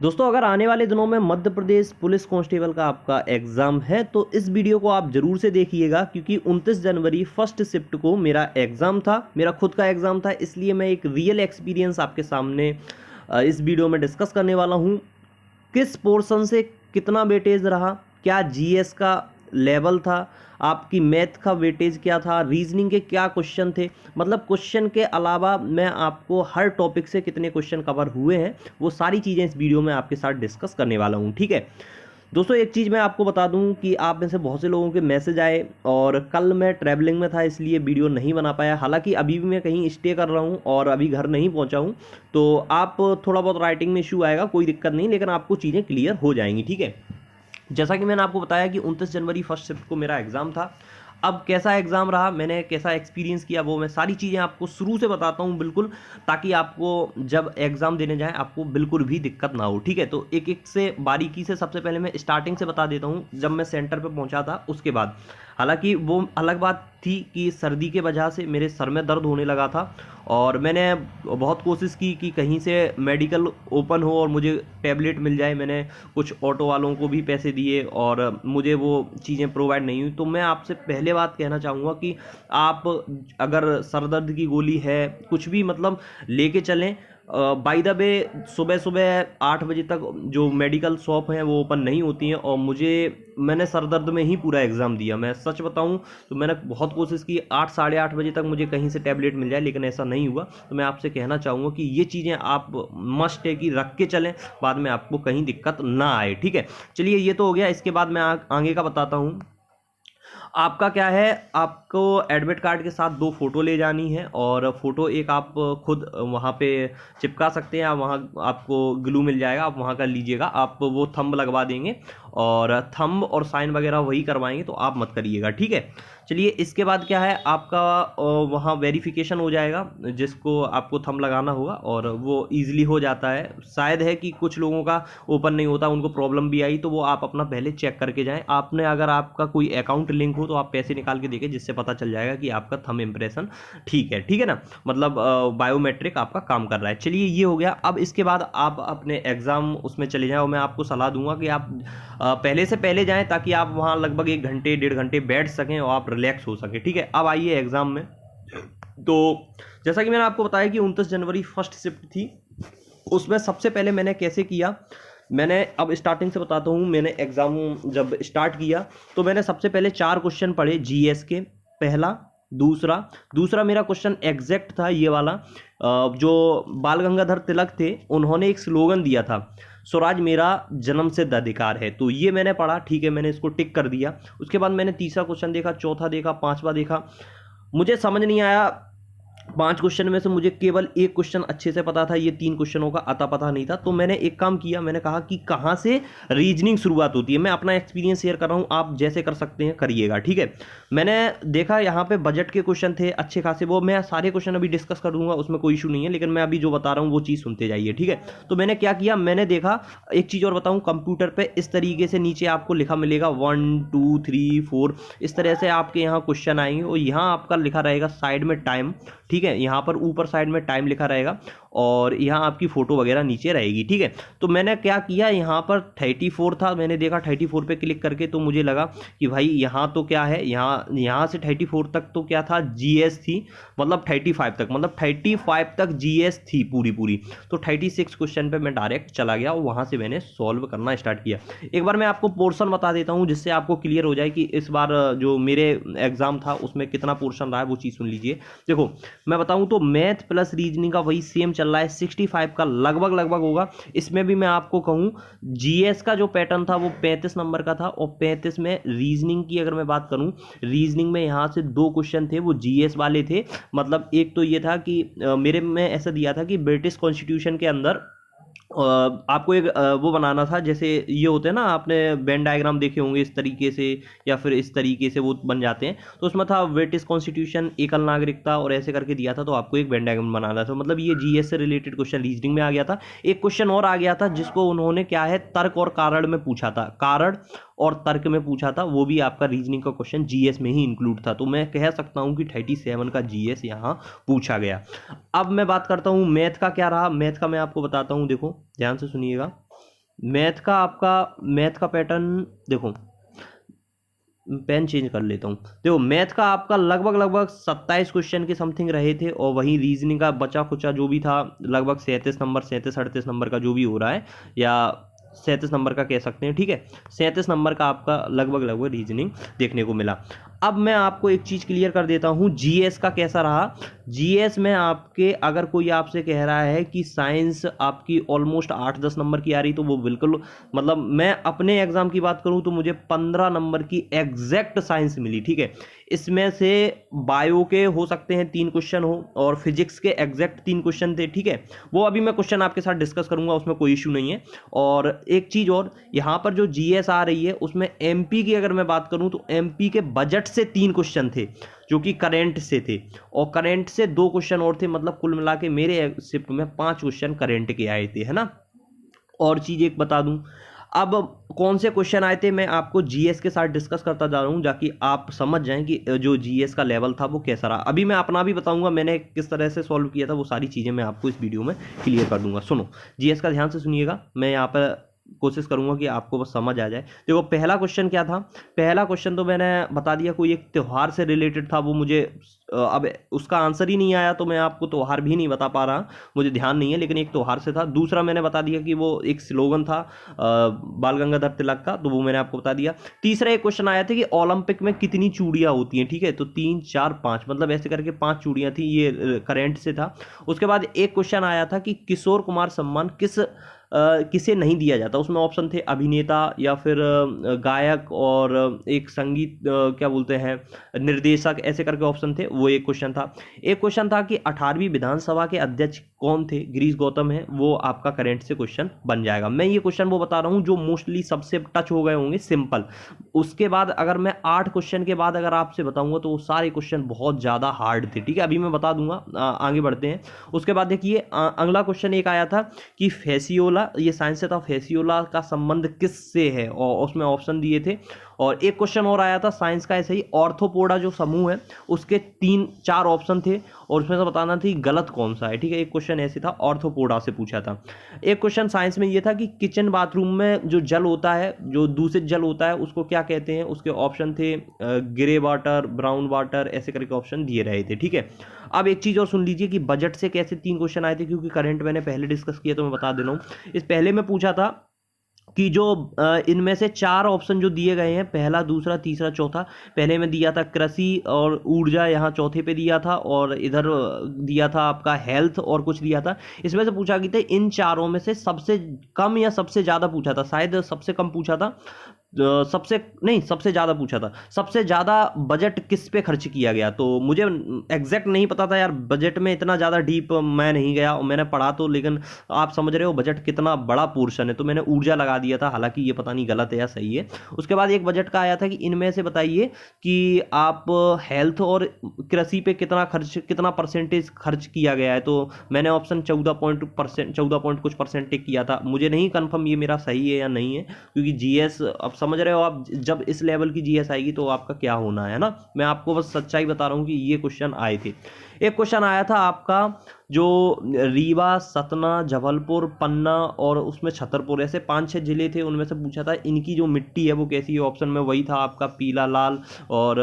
दोस्तों, अगर आने वाले दिनों में मध्य प्रदेश पुलिस कांस्टेबल का आपका एग्ज़ाम है तो इस वीडियो को आप ज़रूर से देखिएगा, क्योंकि 29 जनवरी फर्स्ट शिफ्ट को मेरा एग्ज़ाम था, मेरा खुद का एग्ज़ाम था। इसलिए मैं एक रियल एक्सपीरियंस आपके सामने इस वीडियो में डिस्कस करने वाला हूँ। किस पोर्शन से कितना वेटेज रहा, क्या जीएस का लेवल था, आपकी मैथ का वेटेज क्या था, रीजनिंग के क्या क्वेश्चन थे, मतलब क्वेश्चन के अलावा मैं आपको हर टॉपिक से कितने क्वेश्चन कवर हुए हैं वो सारी चीज़ें इस वीडियो में आपके साथ डिस्कस करने वाला हूँ। ठीक है दोस्तों, एक चीज़ मैं आपको बता दूं कि आप में से बहुत से लोगों के मैसेज आए और कल मैं ट्रैवलिंग में था इसलिए वीडियो नहीं बना पाया। हालांकि अभी भी मैं कहीं स्टे कर रहा हूं और अभी घर नहीं पहुंचा हूं, तो आप थोड़ा बहुत राइटिंग में इशू आएगा, कोई दिक्कत नहीं, लेकिन आपको चीज़ें क्लियर हो जाएंगी। ठीक है, जैसा कि मैंने आपको बताया कि 29 जनवरी फर्स्ट शिफ्ट को मेरा एग्ज़ाम था। अब कैसा एग्ज़ाम रहा, मैंने कैसा एक्सपीरियंस किया, वो मैं सारी चीज़ें आपको शुरू से बताता हूँ बिल्कुल, ताकि आपको जब एग्ज़ाम देने जाएं आपको बिल्कुल भी दिक्कत ना हो। ठीक है, तो एक एक से बारीकी से सबसे पहले मैं स्टार्टिंग से बता देता हूँ जब मैं सेंटर पे पहुँचा था उसके बाद। हालांकि वो अलग बात थी कि सर्दी के वजह से मेरे सर में दर्द होने लगा था और मैंने बहुत कोशिश की कि कहीं से मेडिकल ओपन हो और मुझे टैबलेट मिल जाए। मैंने कुछ ऑटो वालों को भी पैसे दिए और मुझे वो चीज़ें प्रोवाइड नहीं हुई। तो मैं आपसे पहले बात कहना चाहूँगा कि आप अगर सर दर्द की गोली है कुछ भी मतलब लेके चलें। बाय द वे सुबह सुबह 8 बजे तक जो मेडिकल शॉप हैं वो ओपन नहीं होती हैं और मैंने सर दर्द में ही पूरा एग्ज़ाम दिया। मैं सच बताऊं तो मैंने बहुत कोशिश की 8 साढ़े 8 बजे तक मुझे कहीं से टैबलेट मिल जाए, लेकिन ऐसा नहीं हुआ। तो मैं आपसे कहना चाहूँगा कि ये चीज़ें आप मस्ट है कि रख के चलें, बाद में आपको कहीं दिक्कत ना आए। ठीक है, चलिए ये तो हो गया। इसके बाद मैं आगे का बताता हूँ। आपका क्या है, आपको एडमिट कार्ड के साथ 2 फोटो ले जानी है और फोटो एक आप खुद वहाँ पे चिपका सकते हैं, वहाँ आपको ग्लू मिल जाएगा, आप वहाँ का लीजिएगा। आप वो थंब लगवा देंगे और थंब और साइन वगैरह वही करवाएंगे, तो आप मत करिएगा। ठीक है, चलिए इसके बाद क्या है, आपका वहाँ वेरिफिकेशन हो जाएगा जिसको आपको थंब लगाना होगा और वो ईजिली हो जाता है। शायद है कि कुछ लोगों का ओपन नहीं होता, उनको प्रॉब्लम भी आई, तो वो आप अपना पहले चेक करके जाएं। आपने अगर आपका कोई अकाउंट लिंक हो तो आप पैसे निकाल के देखें, जिससे पता चल जाएगा कि आपका थंब इम्प्रेशन ठीक है ना, मतलब बायोमेट्रिक आपका काम कर रहा है। चलिए ये हो गया। अब इसके बाद आप अपने एग्ज़ाम उसमें चले जाएं और मैं आपको सलाह दूंगा कि आप पहले से पहले जाएं ताकि आप वहाँ लगभग 1 घंटे 1.5 घंटे बैठ सकें और आप रिलैक्स हो सकें। ठीक है, अब आइए एग्ज़ाम में। तो जैसा कि मैंने आपको बताया कि 29 जनवरी फर्स्ट शिफ्ट थी, उसमें सबसे पहले मैंने कैसे किया, मैंने अब स्टार्टिंग से बताता हूँ। मैंने एग्ज़ाम जब स्टार्ट किया तो मैंने सबसे पहले 4 क्वेश्चन पढ़े जीएस के। पहला, दूसरा मेरा क्वेश्चन एग्जैक्ट था ये वाला। जो बाल गंगाधर तिलक थे उन्होंने एक स्लोगन दिया था, स्वराज मेरा जन्म सिद्ध अधिकार है। तो ये मैंने पढ़ा, ठीक है, मैंने इसको टिक कर दिया। उसके बाद मैंने तीसरा क्वेश्चन देखा, चौथा देखा, पांचवा देखा। मुझे समझ नहीं आया 5 क्वेश्चन में से मुझे केवल एक क्वेश्चन अच्छे से पता था, ये 3 क्वेश्चनों का अता पता नहीं था। तो मैंने एक काम किया, मैंने कहा कि कहाँ से रीजनिंग शुरुआत होती है। मैं अपना एक्सपीरियंस शेयर कर रहा हूँ, आप जैसे कर सकते हैं करिएगा। ठीक है, मैंने देखा यहाँ पे बजट के क्वेश्चन थे अच्छे खासे, वो मैं सारे क्वेश्चन अभी डिस्कस कर दूंगा, उसमें कोई इशू नहीं है, लेकिन मैं अभी जो बता रहा हूँ वो चीज़ सुनते जाइए। ठीक है, तो मैंने क्या किया, मैंने देखा, एक चीज़ और बताऊँ, कंप्यूटर पर इस तरीके से नीचे आपको लिखा मिलेगा 1 2 3 4, इस तरह से आपके यहाँ क्वेश्चन आएंगे और यहाँ आपका लिखा रहेगा साइड में टाइम। ठीक है, यहाँ पर ऊपर साइड में टाइम लिखा रहेगा और यहाँ आपकी फोटो वगैरह नीचे रहेगी। ठीक है, तो मैंने क्या किया, यहाँ पर 34 था, मैंने देखा 34 पे क्लिक करके, तो मुझे लगा कि भाई यहाँ तो क्या है, यहाँ से 34 तक तो क्या था, जीएस थी, मतलब 35 तक, मतलब 35 तक जीएस थी पूरी। तो 36 क्वेश्चन पे मैं डायरेक्ट चला गया और वहाँ से मैंने सॉल्व करना स्टार्ट किया। एक बार मैं आपको पोर्शन बता देता हूँ जिससे आपको क्लियर हो जाए कि इस बार जो मेरे एग्जाम था उसमें कितना पोर्शन रहा है, वो चीज़ सुन लीजिए। देखो मैं बताऊं तो मैथ प्लस रीजनिंग का वही सेम चल रहा है, 65 का लगभग होगा। इसमें भी मैं आपको कहूं जीएस का जो पैटर्न था वो 35 नंबर का था और 35 में रीजनिंग की अगर मैं बात करूं, रीजनिंग में यहां से 2 क्वेश्चन थे वो जीएस वाले थे। मतलब एक तो ये था कि मेरे में ऐसा दिया था कि ब्रिटिश कॉन्स्टिट्यूशन के अंदर आपको एक वो बनाना था, जैसे ये होते हैं ना, आपने वेन डायग्राम देखे होंगे इस तरीके से या फिर इस तरीके से वो बन जाते हैं। तो उसमें था ब्रिटिश कॉन्स्टिट्यूशन, एकल नागरिकता और ऐसे करके दिया था, तो आपको एक वेन डायग्राम बनाना था। मतलब ये जीएस से रिलेटेड क्वेश्चन रीजनिंग में आ गया था। एक क्वेश्चन और आ गया था जिसको उन्होंने क्या है, तर्क और कारण में पूछा था, कारण और तर्क में पूछा था, वो भी आपका रीजनिंग का क्वेश्चन जीएस में ही इंक्लूड था। तो मैं कह सकता हूं कि 37 का जीएस यहां पूछा गया। अब मैं बात करता हूं मैथ का क्या रहा। मैथ का मैं आपको बताता हूं, देखो ध्यान से सुनिएगा। मैथ का पैटर्न देखो, पेन चेंज कर लेता हूँ। देखो मैथ का आपका लगभग 27 क्वेश्चन के समथिंग रहे थे, और वहीं रीजनिंग का बचा खुचा जो भी था लगभग 37 नंबर का जो भी हो रहा है, या 37 नंबर का कह सकते हैं, ठीक है। 37 नंबर का आपका लगभग रीजनिंग देखने को मिला। अब मैं आपको एक चीज़ क्लियर कर देता हूँ, जीएस का कैसा रहा। जीएस में आपके अगर कोई आपसे कह रहा है कि साइंस आपकी ऑलमोस्ट 8-10 नंबर की आ रही, तो वो बिल्कुल, मतलब मैं अपने एग्जाम की बात करूं तो मुझे 15 नंबर की एग्जैक्ट साइंस मिली, ठीक है। इसमें से बायो के हो सकते हैं 3 क्वेश्चन हो, और फिजिक्स के एग्जैक्ट 3 क्वेश्चन थे, ठीक है। वो अभी मैं क्वेश्चन आपके साथ डिस्कस करूंगा, उसमें कोई इशू नहीं है। और एक चीज और, यहाँ पर जो जीएस आ रही है उसमें एमपी की अगर मैं बात करूं तो एमपी के बजट से 3 क्वेश्चन थे जो कि करंट से थे, और करंट से 2 क्वेश्चन और थे, मतलब कुल मिला के मेरे शिफ्ट में 5 क्वेश्चन करंट के आए थे, है ना। और चीज एक बता दूं, अब कौन से क्वेश्चन आए थे मैं आपको जीएस के साथ डिस्कस करता जा रहा हूं, ताकि आप समझ जाएं कि जो जीएस का लेवल था वो कैसा रहा। अभी मैं अपना भी बताऊंगा मैंने किस तरह से सॉल्व किया था, वो सारी चीजें मैं आपको इस वीडियो में क्लियर कर दूंगा। सुनो, जीएस का ध्यान से सुनिएगा, मैं यहाँ पर कोशिश करूंगा कि आपको बस समझ आ जाए। देखो पहला क्वेश्चन क्या था, पहला क्वेश्चन तो मैंने बता दिया, कोई एक त्योहार से रिलेटेड था, वो मुझे अब उसका आंसर ही नहीं आया, तो मैं आपको त्योहार भी नहीं बता पा रहा, मुझे ध्यान नहीं है, लेकिन एक त्योहार से था। दूसरा मैंने बता दिया कि वो एक स्लोगन था बाल गंगाधर तिलक का, तो वो मैंने आपको बता दिया। तीसरा एक क्वेश्चन आया था कि ओलंपिक में कितनी चूड़ियां होती हैं, ठीक है, तो 3 4 5, मतलब ऐसे करके 5 चूड़ियां थी, ये करंट से था। उसके बाद एक क्वेश्चन आया था कि किशोर कुमार सम्मान किसे नहीं दिया जाता, उसमें ऑप्शन थे अभिनेता या फिर गायक और एक संगीत क्या बोलते हैं निर्देशक, ऐसे करके ऑप्शन थे, वो एक क्वेश्चन था। एक क्वेश्चन था कि 18वीं विधानसभा के अध्यक्ष कौन थे, गिरीश गौतम है, वो आपका करंट से क्वेश्चन बन जाएगा। मैं ये क्वेश्चन वो बता रहा हूँ जो मोस्टली सबसे टच हो गए होंगे, सिंपल। उसके बाद अगर मैं 8 क्वेश्चन के बाद अगर आपसे बताऊंगा तो वो सारे क्वेश्चन बहुत ज़्यादा हार्ड थे, ठीक है, अभी मैं बता दूंगा, आगे बढ़ते हैं। उसके बाद देखिए अगला क्वेश्चन एक आया था कि फेसियोला, ये साइंस से था, फेसियोला का संबंध किससे है, और उसमें ऑप्शन दिए थे। और एक क्वेश्चन और आया था साइंस का ऐसे ही, ऑर्थोपोडा जो समूह है उसके 3-4 ऑप्शन थे, और उसमें से बताना थी गलत कौन सा है, ठीक है। एक क्वेश्चन ऐसे था, ऑर्थोपोडा से पूछा था। एक क्वेश्चन साइंस में ये था कि किचन बाथरूम में जो जल होता है, जो दूषित जल होता है, उसको क्या कहते हैं, उसके ऑप्शन थे ग्रे वाटर, ब्राउन वाटर, ऐसे करके ऑप्शन दिए रहे थे, ठीक है। अब एक चीज और सुन लीजिए कि बजट से कैसे 3 क्वेश्चन आए थे, क्योंकि करंट मैंने पहले डिस्कस किया तो मैं बता दे रहा हूँ। इस पहले में पूछा था कि जो इनमें से 4 ऑप्शन जो दिए गए हैं, पहला, दूसरा, तीसरा, चौथा, पहले में दिया था कृषि और ऊर्जा, यहाँ चौथे पे दिया था, और इधर दिया था आपका हेल्थ और कुछ दिया था। इसमें से पूछा गया था इन चारों में से सबसे कम या सबसे ज़्यादा पूछा था, शायद सबसे कम पूछा था, सबसे ज़्यादा पूछा था, सबसे ज़्यादा बजट किस पे खर्च किया गया। तो मुझे एग्जैक्ट नहीं पता था यार, बजट में इतना ज़्यादा डीप मैं नहीं गया, और मैंने पढ़ा तो, लेकिन आप समझ रहे हो बजट कितना बड़ा पोर्शन है, तो मैंने ऊर्जा लगा दिया था, हालांकि ये पता नहीं गलत है या सही है। उसके बाद एक बजट का आया था कि इनमें से बताइए कि आप हेल्थ और कृषि पे कितना परसेंटेज खर्च किया गया है, तो मैंने ऑप्शन 14 पॉइंट कुछ परसेंट टिक किया था। मुझे नहीं कन्फर्म ये मेरा सही है या नहीं है, क्योंकि जीएस अब समझ रहे हो आप, जब इस लेवल की जीएस आएगी तो आपका क्या होना है ना, मैं आपको बस सच्चाई बता रहा हूँ कि ये क्वेश्चन आए थे। एक क्वेश्चन आया था आपका जो रीवा, सतना, जबलपुर, पन्ना और उसमें छतरपुर, ऐसे 5-6 जिले थे, उनमें से पूछा था इनकी जो मिट्टी है वो कैसी है। ऑप्शन में वही था आपका पीला, लाल और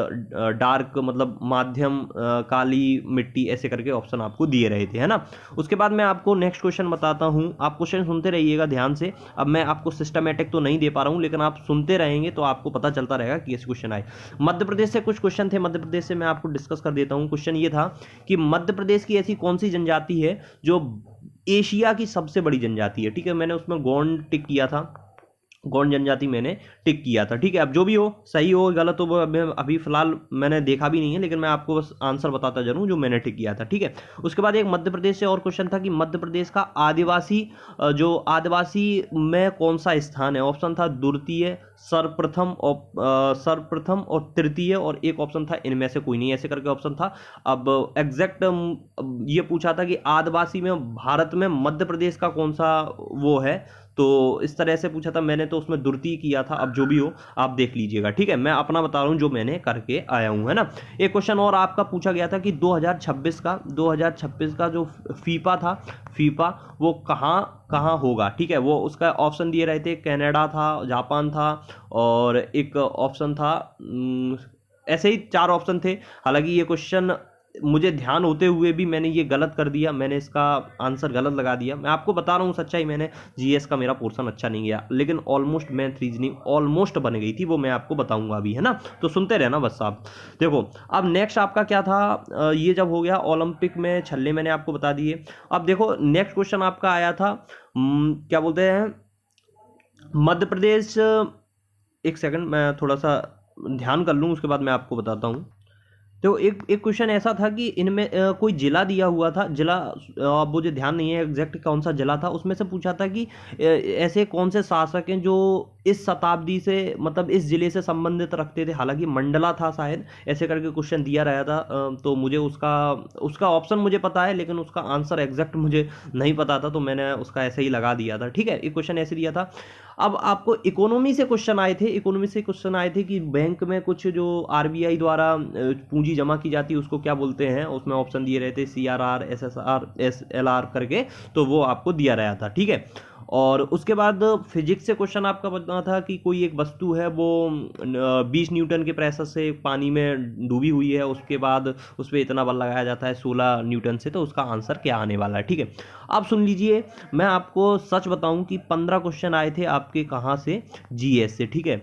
डार्क, मतलब माध्यम काली मिट्टी, ऐसे करके ऑप्शन आपको दिए रहे थे, है ना। उसके बाद मैं आपको नेक्स्ट क्वेश्चन बताता हूँ, आप क्वेश्चन सुनते रहिएगा ध्यान से। अब मैं आपको सिस्टमेटिक तो नहीं दे पा रहा हूँ, लेकिन आप सुनते रहेंगे तो आपको पता चलता रहेगा कि ऐसे क्वेश्चन आए। मध्य प्रदेश से कुछ क्वेश्चन थे, मध्य प्रदेश से मैं आपको डिस्कस कर देता हूँ। क्वेश्चन ये था कि मध्य प्रदेश की ऐसी कौन सी जनजाति है जो एशिया की सबसे बड़ी जनजाति है, ठीक है। मैंने उसमें गोंड टिक किया था, गौंड जनजाति मैंने टिक किया था, ठीक है। अब जो भी हो, सही हो गलत हो, वो अभी फिलहाल मैंने देखा भी नहीं है, लेकिन मैं आपको बस आंसर बताता जा रहा हूँ जो मैंने टिक किया था, ठीक है। उसके बाद एक मध्य प्रदेश से और क्वेश्चन था कि मध्य प्रदेश का आदिवासी में कौन सा स्थान है। ऑप्शन था द्वितीय, सर्वप्रथम और तृतीय, और एक ऑप्शन था इनमें से कोई नहीं, ऐसे करके ऑप्शन था। अब एग्जैक्ट ये पूछा था कि आदिवासी में भारत में मध्य प्रदेश का कौन सा वो है, तो इस तरह से पूछा था मैंने, तो उसमें दुर्ती किया था। अब जो भी हो आप देख लीजिएगा, ठीक है। मैं अपना बता रहा हूँ जो मैंने करके आया हूँ, है ना। एक क्वेश्चन और आपका पूछा गया था कि 2026 का जो फीफा था, फीफा वो कहाँ कहाँ होगा, ठीक है। वो उसका ऑप्शन दिए रहे थे, कनाडा था, जापान था, और एक ऑप्शन था ऐसे ही 4 ऑप्शन थे। हालांकि ये क्वेश्चन मुझे ध्यान होते हुए भी मैंने ये गलत कर दिया, मैंने इसका आंसर गलत लगा दिया। मैं आपको बता रहा हूँ सच्चाई, मैंने जीएस का मेरा पोर्शन अच्छा नहीं गया, लेकिन ऑलमोस्ट मैथ रीजनिंग ऑलमोस्ट बन गई थी, वो मैं आपको बताऊंगा अभी, है ना। तो सुनते रहना बस आप। देखो अब नेक्स्ट आपका क्या था, ये जब हो गया ओलंपिक में छल्ले मैंने आपको बता दिए। अब देखो नेक्स्ट क्वेश्चन आपका आया था, क्या बोलते हैं, मध्य प्रदेश। एक सेकंड मैं थोड़ा सा ध्यान कर लूँ, उसके बाद मैं आपको बताता हूँ। तो एक क्वेश्चन ऐसा था कि इनमें कोई जिला दिया हुआ था, जिला अब मुझे ध्यान नहीं है एग्जैक्ट कौन सा जिला था। उसमें से पूछा था कि ऐसे कौन से शासक हैं जो इस शताब्दी से, मतलब इस जिले से संबंधित रखते थे। हालांकि मंडला था शायद, ऐसे करके क्वेश्चन दिया रहा था। तो मुझे उसका ऑप्शन मुझे पता है, लेकिन उसका आंसर एग्जैक्ट मुझे नहीं पता था, तो मैंने उसका ऐसे ही लगा दिया था, ठीक है। एक क्वेश्चन ऐसे दिया था। अब आपको इकोनॉमी से क्वेश्चन आए थे, कि बैंक में कुछ जो आरबीआई द्वारा पूंजी जमा की जाती है उसको क्या बोलते हैं। उसमें ऑप्शन दिए रहते CRR, SSR, SLR करके, तो वो आपको दिया रहा था, ठीक है। और उसके बाद फिजिक्स से क्वेश्चन आपका बताना था कि कोई एक वस्तु है वो 20 न्यूटन के प्रेशर से पानी में डूबी हुई है, उसके बाद उस पर इतना बल लगाया जाता है 16 न्यूटन से, तो उसका आंसर क्या आने वाला है, ठीक है। अब सुन लीजिए, मैं आपको सच बताऊं कि 15 क्वेश्चन आए थे आपके कहाँ से, जीएस से, ठीक है।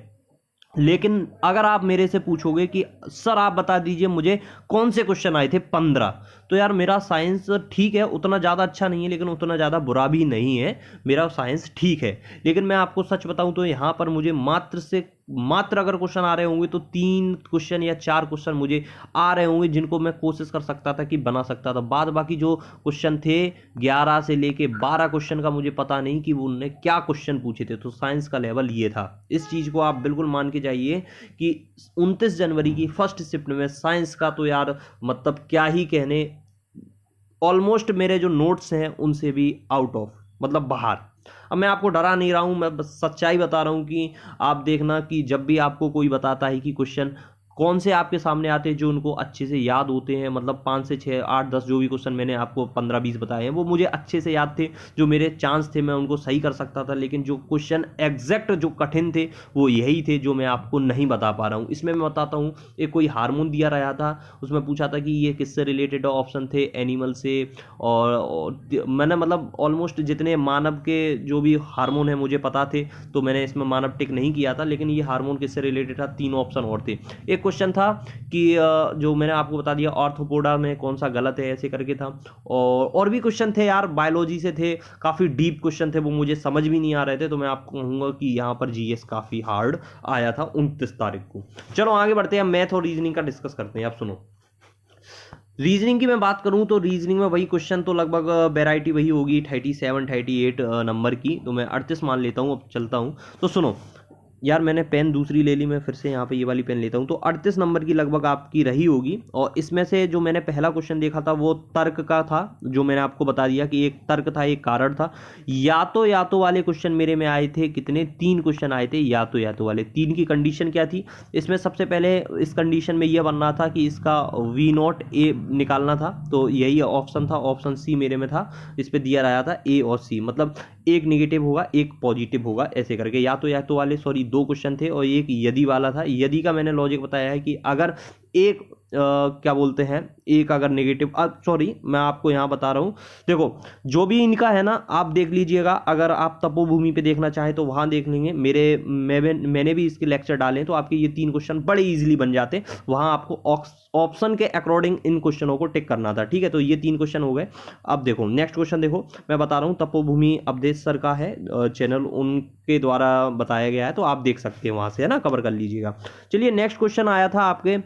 लेकिन अगर आप मेरे से पूछोगे कि सर आप बता दीजिए मुझे कौन से क्वेश्चन आए थे 15, तो यार मेरा साइंस ठीक है, उतना ज़्यादा अच्छा नहीं है लेकिन उतना ज़्यादा बुरा भी नहीं है, मेरा साइंस ठीक है। लेकिन मैं आपको सच बताऊं तो यहाँ पर मुझे मात्र अगर क्वेश्चन आ रहे होंगे तो 3 क्वेश्चन या 4 क्वेश्चन मुझे आ रहे होंगे जिनको मैं कोशिश कर सकता था कि बना सकता था। बाद बाकी जो क्वेश्चन थे 11 से लेके 12 क्वेश्चन का मुझे पता नहीं कि वो उन्होंने क्या क्वेश्चन पूछे थे। तो साइंस का लेवल ये था, इस चीज़ को आप बिल्कुल मान के जाइए कि 29 जनवरी की फर्स्ट शिफ्ट में साइंस का तो यार मतलब क्या ही कहने, ऑलमोस्ट मेरे जो नोट्स हैं उनसे भी आउट ऑफ, मतलब बाहर। अब मैं आपको डरा नहीं रहा हूं, मैं बस सच्चाई बता रहा हूं कि आप देखना कि जब भी आपको कोई बताता है कि क्वेश्चन कौन से आपके सामने आते हैं जो उनको अच्छे से याद होते हैं, मतलब 5 से 6 8 10 जो भी क्वेश्चन मैंने आपको 15 20 बताए हैं वो मुझे अच्छे से याद थे, जो मेरे चांस थे मैं उनको सही कर सकता था। लेकिन जो क्वेश्चन एग्जैक्ट जो कठिन थे वो यही थे जो मैं आपको नहीं बता पा रहा हूँ। इसमें मैं बताता हूँ, एक कोई हार्मोन दिया रहा था, उसमें पूछा था कि ये किससे रिलेटेड ऑप्शन थे, एनिमल से, और मैंने मतलब ऑलमोस्ट जितने मानव के जो भी हार्मोन है मुझे पता थे, तो मैंने इसमें मानव टिक नहीं किया था। लेकिन ये हार्मोन किससे रिलेटेड था, 3 ऑप्शन और थे। एक क्वेश्चन था कि जो मैंने आपको बता दिया ऑर्थोपोडा में कौन सा गलत है, ऐसे करके था। और भी क्वेश्चन थे यार, बायोलॉजी से थे, काफी डीप क्वेश्चन थे, वो मुझे समझ भी नहीं आ रहे थे। तो मैं आपको कहूंगा कि यहाँ पर जीएस काफी हार्ड आया था 29 तारीख को। चलो आगे बढ़ते हैं, मैथ और रीजनिंग का डिस्कस करते हैं। आप सुनो, रीजनिंग की मैं बात करूं तो रीजनिंग में वही क्वेश्चन तो लगभग वेराइटी वही होगी 37 38 नंबर की, तो मैं 38 मान लेता हूं। अब चलता हूं, तो सुनो यार, मैंने पेन दूसरी ले ली, मैं फिर से यहाँ पे ये वाली पेन लेता हूँ। तो 38 नंबर की लगभग आपकी रही होगी। और इसमें से जो मैंने पहला क्वेश्चन देखा था वो तर्क का था, जो मैंने आपको बता दिया कि एक तर्क था, एक कारण था। या तो वाले क्वेश्चन मेरे में आए थे, कितने 3 क्वेश्चन आए थे या तो वाले। 3 की कंडीशन क्या थी, इसमें सबसे पहले इस कंडीशन में यह बनना था कि इसका V0 A निकालना था, तो यही ऑप्शन था, ऑप्शन सी मेरे में था। इस पर दिया रहा था A और C, मतलब एक नेगेटिव होगा एक पॉजिटिव होगा, ऐसे करके। या तो वाले सॉरी 2 क्वेश्चन थे और एक यदि वाला था। यदि का मैंने लॉजिक बताया है कि अगर एक क्या बोलते हैं, एक अगर नेगेटिव, सॉरी मैं आपको यहाँ बता रहा हूँ, देखो जो भी इनका है ना आप देख लीजिएगा। अगर आप तपोभूमि पे देखना चाहें तो वहाँ देख लेंगे, मैंने भी इसके लेक्चर डाले हैं, तो आपके ये 3 क्वेश्चन बड़े इजीली बन जाते हैं। वहाँ आपको ऑप्शन के अकॉर्डिंग इन क्वेश्चनों को टिक करना था, ठीक है। तो ये 3 क्वेश्चन हो गए। अब देखो नेक्स्ट क्वेश्चन, देखो मैं बता रहा हूँ, तपोभूमि अवधेश सर का है चैनल, उनके द्वारा बताया गया है, तो आप देख सकते हैं वहाँ से, है ना, कवर कर लीजिएगा। चलिए नेक्स्ट क्वेश्चन आया था आपके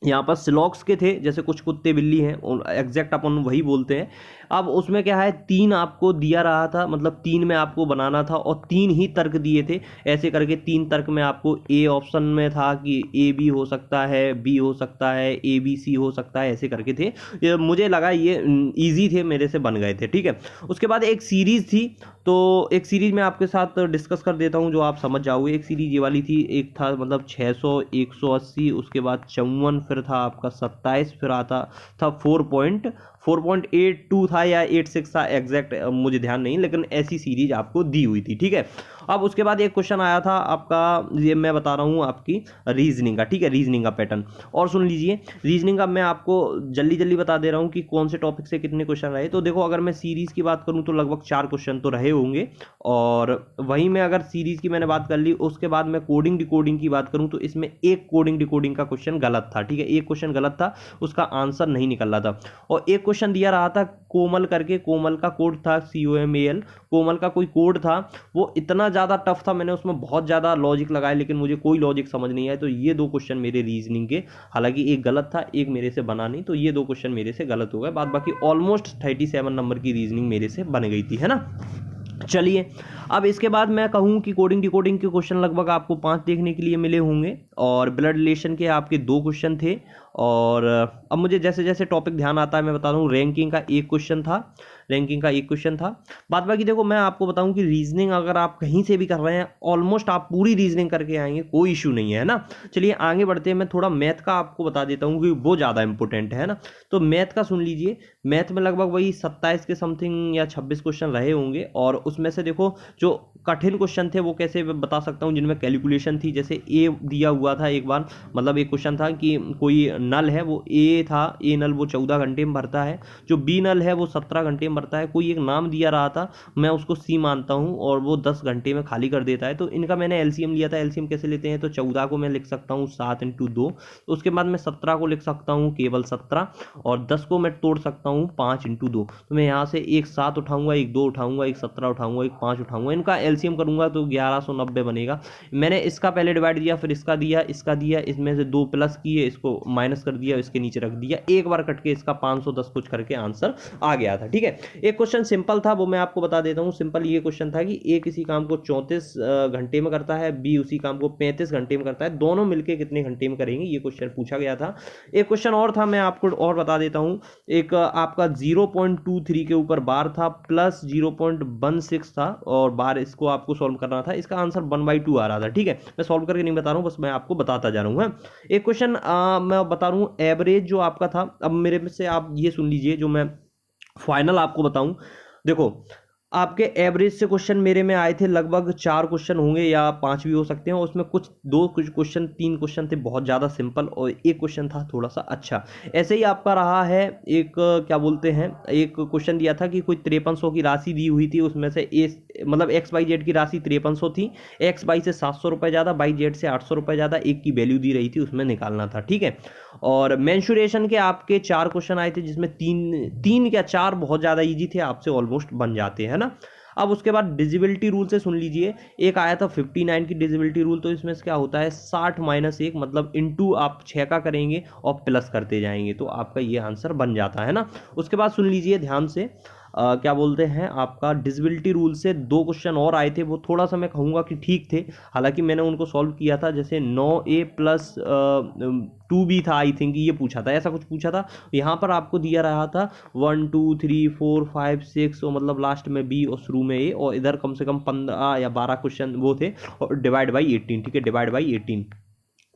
यहाँ पर सिलॉक्स के थे, जैसे कुछ कुत्ते बिल्ली हैं, एग्जैक्ट अपन वही बोलते हैं। अब उसमें क्या है, 3 आपको दिया रहा था, मतलब 3 में आपको बनाना था और 3 ही तर्क दिए थे। ऐसे करके 3 तर्क में आपको ए ऑप्शन में था कि ए बी हो सकता है, बी हो सकता है, ए बी सी हो सकता है, ऐसे करके थे। मुझे लगा ये ईजी थे, मेरे से बन गए थे, ठीक है। उसके बाद एक सीरीज थी, तो एक सीरीज में आपके साथ डिस्कस कर देता हूँ जो आप समझ जाओगे। एक सीरीज ये वाली थी, एक था मतलब 600, 180, उसके बाद 54, फिर था आपका 27, फिर आता था 4.82 था या 86 था, एग्जैक्ट मुझे ध्यान नहीं, लेकिन ऐसी सीरीज आपको दी हुई थी, ठीक है। अब उसके बाद एक क्वेश्चन आया था आपका, ये मैं बता रहा हूँ आपकी रीजनिंग का, ठीक है, रीजनिंग का पैटर्न। और सुन लीजिए, रीजनिंग का मैं आपको जल्दी जल्दी बता दे रहा हूँ कि कौन से टॉपिक से कितने क्वेश्चन रहे। तो देखो, अगर मैं सीरीज की बात करूँ तो लगभग 4 क्वेश्चन तो रहे होंगे, और वहीं में अगर सीरीज की मैंने बात कर ली, उसके बाद मैं कोडिंग डिकोडिंग की बात करूँ तो इसमें एक कोडिंग डिकोडिंग का क्वेश्चन गलत था, ठीक है, एक क्वेश्चन गलत था, उसका आंसर नहीं निकल रहा था। और एक क्वेश्चन दिया रहा था कोमल करके, कोमल का कोड था COMAL, कोमल का कोई कोड था, वो इतना ज़्यादा टफ था, मैंने उसमें बहुत ज़्यादा लॉजिक लगाया लेकिन मुझे कोई लॉजिक समझ नहीं आया। तो ये 2 क्वेश्चन मेरे रीजनिंग के, हालांकि एक गलत था, एक मेरे से बना नहीं, तो ये 2 क्वेश्चन मेरे से गलत हो गए। बाद बाकी ऑलमोस्ट 37 नंबर की रीजनिंग मेरे से बन गई थी, है ना। चलिए, अब इसके बाद मैं कहूँ कि कोडिंग डिकोडिंग के क्वेश्चन लगभग आपको 5 देखने के लिए मिले होंगे, और ब्लड रिलेशन के आपके 2 क्वेश्चन थे। और अब मुझे जैसे जैसे टॉपिक ध्यान आता है मैं बता रहा हूँ। रैंकिंग का एक क्वेश्चन था, रैंकिंग का एक क्वेश्चन था। बाद बाकी देखो, मैं आपको बताऊं कि रीजनिंग अगर आप कहीं से भी कर रहे हैं, ऑलमोस्ट आप पूरी रीजनिंग करके आएंगे, कोई इशू नहीं है ना। चलिए आगे बढ़ते हैं, मैं थोड़ा मैथ का आपको बता देता हूँ कि वो ज़्यादा इंपॉर्टेंट है ना। तो मैथ का सुन लीजिए, मैथ में लगभग वही 27 के समथिंग या 26 क्वेश्चन रहे होंगे, और उसमें से देखो जो कठिन क्वेश्चन थे वो कैसे बता सकता हूँ, जिनमें कैलकुलेशन थी। जैसे ए दिया हुआ था एक बार, मतलब एक क्वेश्चन था कि कोई नल है, वो ए था, ए नल वो 14 घंटे में भरता है, जो बी नल है वो 17 घंटे में भरता है। कोई एक नाम दिया रहा था, मैं उसको सी मानता हूँ, और वो 10 घंटे में खाली कर देता है। तो इनका मैंने एलसीएम लिया था। एलसीएम कैसे लेते हैं, तो 14 को मैं लिख सकता हूँ 7 × 2, तो उसके बाद मैं 17 को लिख सकता हूँ केवल 17, और 10 को मैं तोड़ सकता हूँ 5 × 2। तो मैं यहाँ से एक 7 उठाऊंगा, एक 2 उठाऊंगा, एक 17 उठाऊंगा, एक 5 उठाऊंगा, इनका एलसीएम करूंगा तो 1190 बनेगा। मैंने इसका पहले डिवाइड दिया, फिर इसका दिया, इसका दिया, इसमें से 2 प्लस किए, इसको माइनस कर दिया, इसके नीचे रख दिया, एक बार कट के इसका 510 कुछ करके आंसर आ गया था, ठीक है। एक क्वेश्चन सिंपल था, वो मैं आपको बता देता हूँ। सिंपल ये क्वेश्चन था कि ए किसी काम को 34 घंटे में करता है, बी उसी काम को 35 घंटे में करता है, दोनों मिलके कितने घंटे में करेंगे, ये क्वेश्चन पूछा गया था। एक क्वेश्चन और था, मैं आपको और बता देता हूँ। एक आपका 0.23 के ऊपर बार था, प्लस 0.16 था, और बार इसको आपको सॉल्व करना था। इसका आंसर 1/2 आ रहा था, ठीक है। मैं सॉल्व करके नहीं बता रहा हूँ, बस मैं आपको बताता जा रहा हूँ। एक क्वेश्चन मैं बता रहा हूँ, एवरेज जो आपका था। अब मेरे में से आप ये सुन लीजिए, जो मैं फाइनल आपको बताऊं। देखो, आपके एवरेज से क्वेश्चन मेरे में आए थे, लगभग 4 क्वेश्चन होंगे या 5 भी हो सकते हैं। उसमें कुछ 2 कुछ क्वेश्चन 3 क्वेश्चन थे बहुत ज़्यादा सिंपल, और एक क्वेश्चन था थोड़ा सा अच्छा। ऐसे ही आपका रहा है एक, क्या बोलते हैं, एक क्वेश्चन दिया था कि कोई 5300 की राशि दी हुई थी, उसमें से मतलब XYZ की राशि 5300 थी, XY से 700 रुपये ज़्यादा, YZ से 800 रुपये ज़्यादा, एक की वैल्यू दी रही थी, उसमें निकालना था, ठीक है। और मेंसुरेशन के आपके 4 क्वेश्चन आए थे, जिसमें 3 या 4 बहुत ज़्यादा ईजी थे, आपसे ऑलमोस्ट बन जाते हैं ना। अब उसके बाद डिजिबिलिटी रूल से सुन लीजिए, एक आया था 59 की डिजिबिलिटी रूल। तो इसमें क्या होता है, 60 - 1, मतलब इंटू आप 6 का करेंगे और प्लस करते जाएंगे, तो आपका ये आंसर बन जाता है ना। उसके बाद सुन लीजिए ध्यान से, क्या बोलते हैं, आपका डिजिबिलिटी रूल से 2 क्वेश्चन और आए थे, वो थोड़ा सा मैं कहूँगा कि ठीक थे, हालांकि मैंने उनको सॉल्व किया था। जैसे 9A + 2B था, आई थिंक ये पूछा था, ऐसा कुछ पूछा था। यहाँ पर आपको दिया रहा था 1 2 3 4 5 6, और मतलब लास्ट में B और शुरू में A, और इधर कम से कम 15 या 12 क्वेश्चन वो थे, और डिवाइड बाई 18, ठीक है, डिवाइड बाई 18।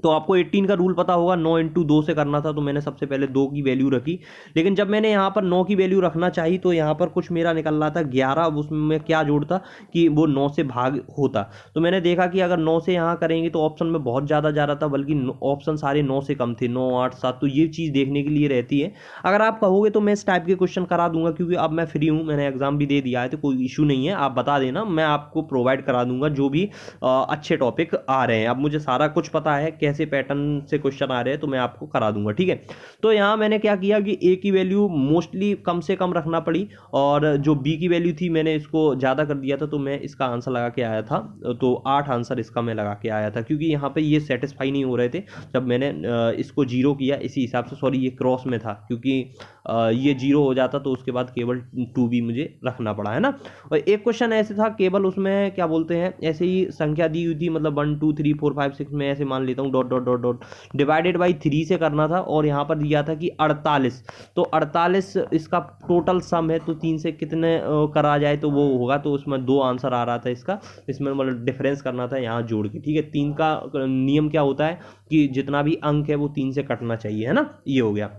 तो आपको 18 का रूल पता होगा, 9 × 2 से करना था, तो मैंने सबसे पहले 2 की वैल्यू रखी। लेकिन जब मैंने यहाँ पर 9 की वैल्यू रखना चाहिए, तो यहाँ पर कुछ मेरा निकल रहा था 11। अब उसमें मैं क्या जोड़ता कि वो 9 से भाग होता। तो मैंने देखा कि अगर 9 से यहाँ करेंगे तो ऑप्शन में बहुत ज़्यादा जा रहा था, बल्कि ऑप्शन सारे 9 से कम थे, 9 8 7। तो ये चीज़ देखने के लिए रहती है। अगर आप कहोगे तो मैं इस टाइप के क्वेश्चन करा दूंगा, क्योंकि अब मैं फ्री हूँ, मैंने एग्जाम भी दे दिया है, तो कोई इशू नहीं है। आप बता देना, मैं आपको प्रोवाइड करा दूंगा जो भी अच्छे टॉपिक आ रहे हैं। अब मुझे सारा कुछ पता है, कैसे पैटर्न से क्वेश्चन आ रहे हैं, तो मैं आपको करा दूंगा, ठीक है। तो यहाँ मैंने क्या किया कि A की वैल्यू मोस्टली कम से कम रखना पड़ी, और जो B की वैल्यू थी मैंने इसको ज़्यादा कर दिया था, तो मैं इसका आंसर लगा के आया था। तो 8 आंसर इसका मैं लगा के आया था, क्योंकि यहाँ पे ये सेटिस्फाई नहीं हो रहे थे जब मैंने इसको 0 किया, इसी हिसाब से। सॉरी, ये क्रॉस में था, क्योंकि ये 0 हो जाता तो उसके बाद केवल 2 भी मुझे रखना पड़ा, है ना। और एक क्वेश्चन ऐसे था केवल, उसमें क्या बोलते हैं, ऐसे ही संख्या दी हुई थी, मतलब 1 2 3 4 5 6 में ऐसे मान लेता हूँ, dot dot dot dot divided by 3 से करना था, और यहाँ पर दिया था कि 48, तो 48 इसका टोटल सम है, तो 3 से कितने करा जाए तो वो होगा, तो उसमें 2 आंसर आ रहा था इसका, इसमें मतलब डिफरेंस करना था यहाँ जोड़ के, ठीक है। 3 का नियम क्या होता है कि जितना भी अंक है वो 3 से कटना चाहिए, है ना, ये हो गया।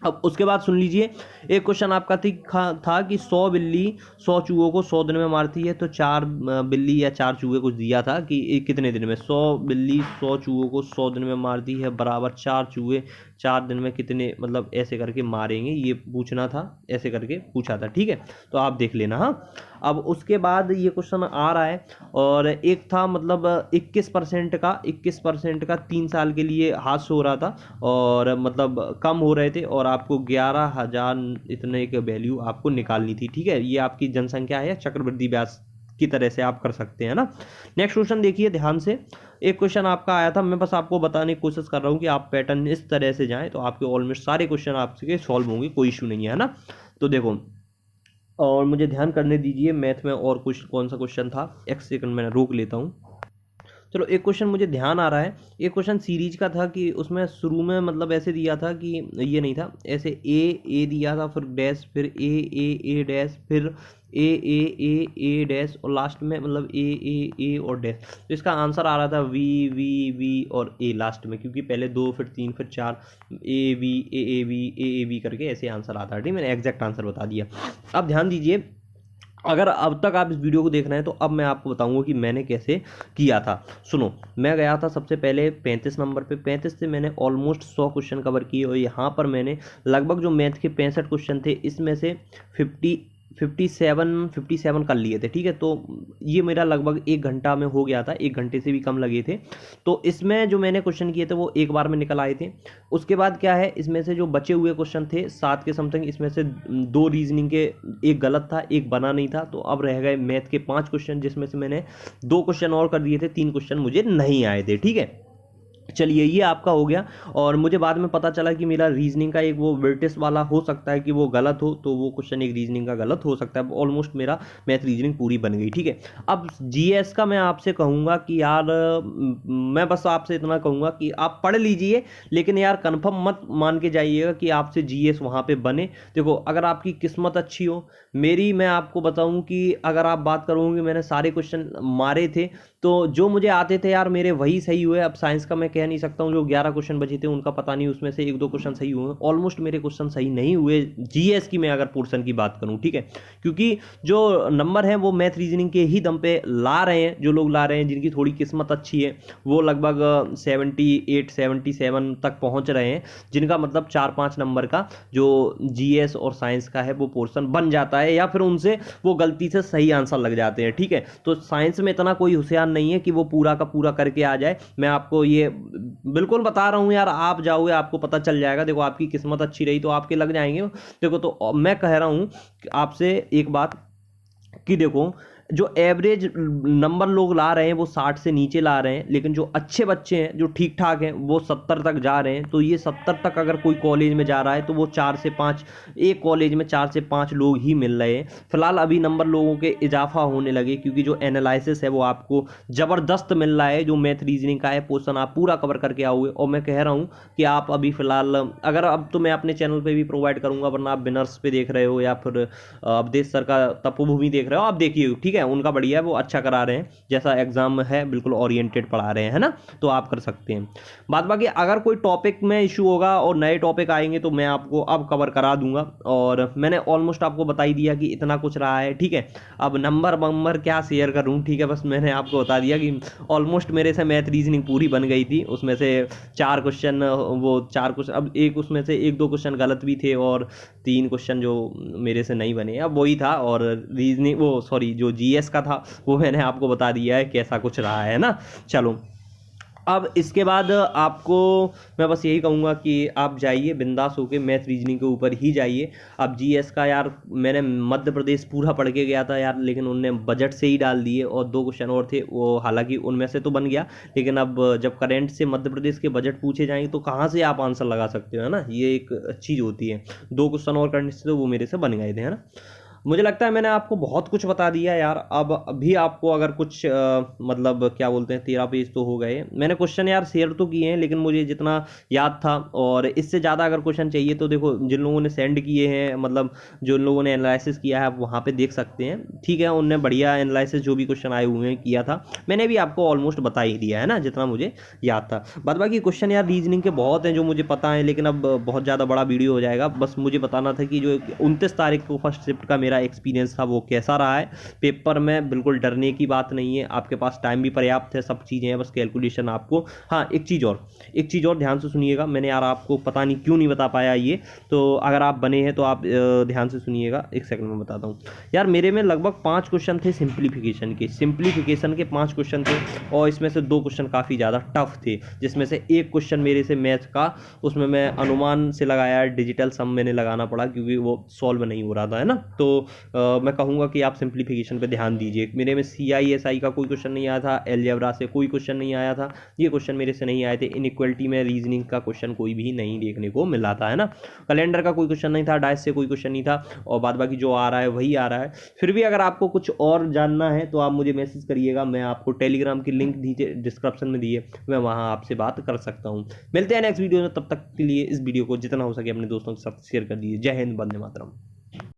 अब उसके बाद सुन लीजिए, एक क्वेश्चन आपका था कि 100 बिल्ली 100 चूहों को 100 दिन में मारती है, तो 4 बिल्ली या 4 चूहे कुछ दिया था कि कितने दिन में 100 बिल्ली 100 चूहों को 100 दिन में मारती है, बराबर 4 चूहे 4 दिन में कितने, मतलब ऐसे करके मारेंगे, ये पूछना था, ऐसे करके पूछा था, ठीक है। तो आप देख लेना। हाँ, अब उसके बाद ये क्वेश्चन आ रहा है, और एक था मतलब 21% का 3 साल के लिए हादसा हो रहा था, और मतलब कम हो रहे थे, और आपको 11,000 इतने के वैल्यू आपको निकालनी थी, ठीक है। ये आपकी जनसंख्या है, चक्रवृद्धि ब्याज की तरह से आप कर सकते हैं ना। नेक्स्ट क्वेश्चन देखिए ध्यान से, एक क्वेश्चन आपका आया था, मैं बस आपको बताने की कोशिश कर रहा हूँ कि आप पैटर्न इस तरह से जाएं तो आपके ऑलमोस्ट सारे क्वेश्चन आपके सॉल्व होंगे, कोई इशू नहीं है ना। तो देखो, और मुझे ध्यान करने दीजिए, मैथ में और कुछ कौन सा क्वेश्चन था, एक सेकंड मैंने रोक लेता हूँ। चलो, एक क्वेश्चन मुझे ध्यान आ रहा है, एक क्वेश्चन सीरीज का था कि उसमें शुरू में मतलब ऐसे दिया था कि ये नहीं था, ऐसे ए दिया था, फिर डैश, फिर ए डैश, फिर ए डैश, और लास्ट में मतलब ए और डैश, तो इसका आंसर आ रहा था वी और ए लास्ट में, क्योंकि पहले 2 फिर 3 फिर 4 ए बी करके ऐसे आंसर आता है, ठीक, मैंने एग्जैक्ट आंसर बता दिया। अब ध्यान दीजिए, अगर अब तक आप इस वीडियो को देख रहे हैं तो अब मैं आपको बताऊंगा कि मैंने कैसे किया था। सुनो, मैं गया था सबसे पहले 35 नंबर पे, 35 से मैंने ऑलमोस्ट 100 क्वेश्चन कवर किए, और यहाँ पर मैंने लगभग जो मैथ के 65 क्वेश्चन थे, इसमें से 57 कर लिए थे, ठीक है। तो ये मेरा लगभग 1 घंटा में हो गया था, 1 घंटे से भी कम लगे थे। तो इसमें जो मैंने क्वेश्चन किए थे वो एक बार में निकल आए थे। उसके बाद क्या है, इसमें से जो बचे हुए क्वेश्चन थे 7 के समथिंग, इसमें से 2 रीजनिंग के, एक गलत था, एक बना नहीं था, तो अब रह गए मैथ के 5 क्वेश्चन, जिसमें से मैंने 2 क्वेश्चन और कर दिए थे, 3 क्वेश्चन मुझे नहीं आए थे, ठीक है। चलिए, ये आपका हो गया। और मुझे बाद में पता चला कि मेरा रीजनिंग का एक वो वेटेज वाला हो सकता है कि वो गलत हो, तो वो क्वेश्चन एक रीजनिंग का गलत हो सकता है। ऑलमोस्ट मेरा मैथ रीजनिंग पूरी बन गई, ठीक है। अब जीएस का मैं आपसे कहूँगा कि यार, मैं बस आपसे इतना कहूँगा कि आप पढ़ लीजिए, लेकिन यार कन्फर्म मत मान के जाइएगा कि आपसे जीएस वहाँ पे बने। देखो, अगर आपकी किस्मत अच्छी हो, मेरी मैं आपको बताऊँ कि अगर आप बात करोगे, मैंने सारे क्वेश्चन मारे थे, तो जो मुझे आते थे यार मेरे वही सही हुए। अब साइंस का मैं कह नहीं सकता हूँ, जो 11 क्वेश्चन बचे थे उनका पता नहीं, उसमें से 1-2 क्वेश्चन सही हुए, ऑलमोस्ट मेरे क्वेश्चन सही नहीं हुए जीएस की मैं अगर पोर्शन की बात करूँ, ठीक है। क्योंकि जो नंबर है वो मैथ रीजनिंग के ही दम पे ला रहे हैं, जो लोग ला रहे हैं, जिनकी थोड़ी किस्मत अच्छी है, वो लगभग 78-77 तक पहुँच रहे हैं, जिनका मतलब 4-5 नंबर का जो जीएस और साइंस का है वो पोर्शन बन जाता है, या फिर उनसे वो गलती से सही आंसर लग जाते हैं, ठीक है। तो साइंस में इतना कोई होशियार नहीं है कि वो पूरा का पूरा करके आ जाए, मैं आपको ये बिल्कुल बता रहा हूं यार, आप जाओगे आपको पता चल जाएगा। देखो, आपकी किस्मत अच्छी रही तो आपके लग जाएंगे। देखो, तो मैं कह रहा हूं आपसे एक बात कि देखो, जो एवरेज नंबर लोग ला रहे हैं वो 60 से नीचे ला रहे हैं, लेकिन जो अच्छे बच्चे हैं, जो ठीक ठाक हैं, वो 70 तक जा रहे हैं। तो ये 70 तक अगर कोई कॉलेज में जा रहा है तो वो 4 से 5, एक कॉलेज में 4 से 5 लोग ही मिल रहे हैं फिलहाल। अभी नंबर लोगों के इजाफा होने लगे, क्योंकि जो एनालिसिस है वो आपको ज़बरदस्त मिल रहा है। जो मैथ रीजनिंग का है पोर्शन आप पूरा कवर करके आओगे, और मैं कह रहा हूँ कि आप अभी फिलहाल, अगर अब तो मैं अपने चैनल पर भी प्रोवाइड करूँगा, वरना आप विनर्स पे देख रहे हो या फिर अवधेश सर का तपोभूमि देख रहे हो, आप देखिए, ठीक है। उनका बढ़िया है, वो अच्छा करा रहे हैं, जैसा एग्जाम है बिल्कुल ओरिएंटेड पढ़ा रहे हैं, है ना। तो आप कर सकते हैं। बाद बाकी अगर कोई टॉपिक में इशू होगा और नए टॉपिक आएंगे तो मैं आपको अब कवर करा दूंगा, और मैंने ऑलमोस्ट आपको बता ही दिया कि इतना कुछ रहा है, ठीक है। अब नंबर क्या शेयर करूं, ठीक है, बस मैंने आपको बता दिया कि ऑलमोस्ट मेरे से मैथ रीजनिंग पूरी बन गई थी। उसमें से 4 क्वेश्चन, अब एक उसमें से 1-2 क्वेश्चन गलत भी थे, और 3 क्वेश्चन जो मेरे से नहीं बने, अब वही था। और रीजनिंग जो जीएस का था वो मैंने आपको बता दिया है कैसा कुछ रहा है ना। चलो, अब इसके बाद आपको मैं बस यही कहूँगा कि आप जाइए बिंदास होके मैथ रीजनिंग के ऊपर ही जाइए। अब जीएस का यार मैंने मध्य प्रदेश पूरा पढ़ के गया था यार, लेकिन उनने बजट से ही डाल दिए और 2 क्वेश्चन और थे, वो हालांकि उनमें से तो बन गया, लेकिन अब जब करेंट से मध्य प्रदेश के बजट पूछे जाएंगे तो कहाँ से आप आंसर लगा सकते हो, है ना। ये एक चीज़ होती है। 2 क्वेश्चन और करने से तो वो मेरे से बन गए थे, है ना। मुझे लगता है मैंने आपको बहुत कुछ बता दिया यार। अब अभी आपको अगर कुछ मतलब क्या बोलते हैं 13 पेज तो हो गए। मैंने क्वेश्चन यार शेयर तो किए हैं, लेकिन मुझे जितना याद था और इससे ज़्यादा अगर क्वेश्चन चाहिए तो देखो जिन लोगों ने सेंड किए हैं, मतलब जो लोगों ने एनालिसिस किया है आप वहाँ पे देख सकते हैं, ठीक है। उनने बढ़िया एनालिसिस जो भी क्वेश्चन आए हुए हैं किया था, मैंने भी आपको ऑलमोस्ट बता ही दिया है ना जितना मुझे याद था। बाद बाकी क्वेश्चन यार रीजनिंग के बहुत हैं जो मुझे पता है, लेकिन अब बहुत ज़्यादा बड़ा वीडियो हो जाएगा। बस मुझे बताना था कि जो 29 तारीख को फर्स्ट शिफ्ट का मेरा एक्सपीरियंस था वो कैसा रहा है। पेपर में बिल्कुल डरने की बात नहीं है, आपके पास टाइम भी पर्याप्त है, सब चीज़ें हैं, बस कैलकुलेशन आपको। हाँ एक चीज़ और ध्यान से सुनिएगा। मैंने यार आपको पता नहीं क्यों नहीं बता पाया ये, तो अगर आप बने हैं तो आप ध्यान से सुनिएगा। एक सेकंड में बताता हूँ यार। मेरे में लगभग 5 क्वेश्चन थे सिंप्लीफिकेशन के 5 क्वेश्चन थे, और इसमें से 2 क्वेश्चन काफ़ी ज़्यादा टफ थे, जिसमें से एक क्वेश्चन मेरे से मैथ का, उसमें मैं अनुमान से लगाया, डिजिटल सम मैंने लगाना पड़ा क्योंकि वो सॉल्व नहीं हो रहा था, है ना। तो मैं कहूँगा कि आप सिंप्लीफिकेशन पे ध्यान दीजिए। मेरे में CISI का कोई क्वेश्चन नहीं आया था, एलजेब्रा से कोई क्वेश्चन नहीं आया था, ये क्वेश्चन मेरे से नहीं आए थे। इनइक्वालिटी में रीजनिंग का क्वेश्चन कोई भी नहीं देखने को मिला था, है ना। कैलेंडर का कोई क्वेश्चन नहीं था, डाइस से कोई क्वेश्चन नहीं था, और बाद बाकी जो आ रहा है वही आ रहा है। फिर भी अगर आपको कुछ और जानना है तो आप मुझे मैसेज करिएगा, मैं आपको टेलीग्राम की लिंक दीजिए डिस्क्रिप्शन में दिए, मैं वहाँ आपसे बात कर सकता हूँ। मिलते हैं नेक्स्ट वीडियो में, तब तक के लिए इस वीडियो को जितना हो सके अपने दोस्तों के साथ शेयर कर दीजिए। जय हिंद, वंदे मातरम।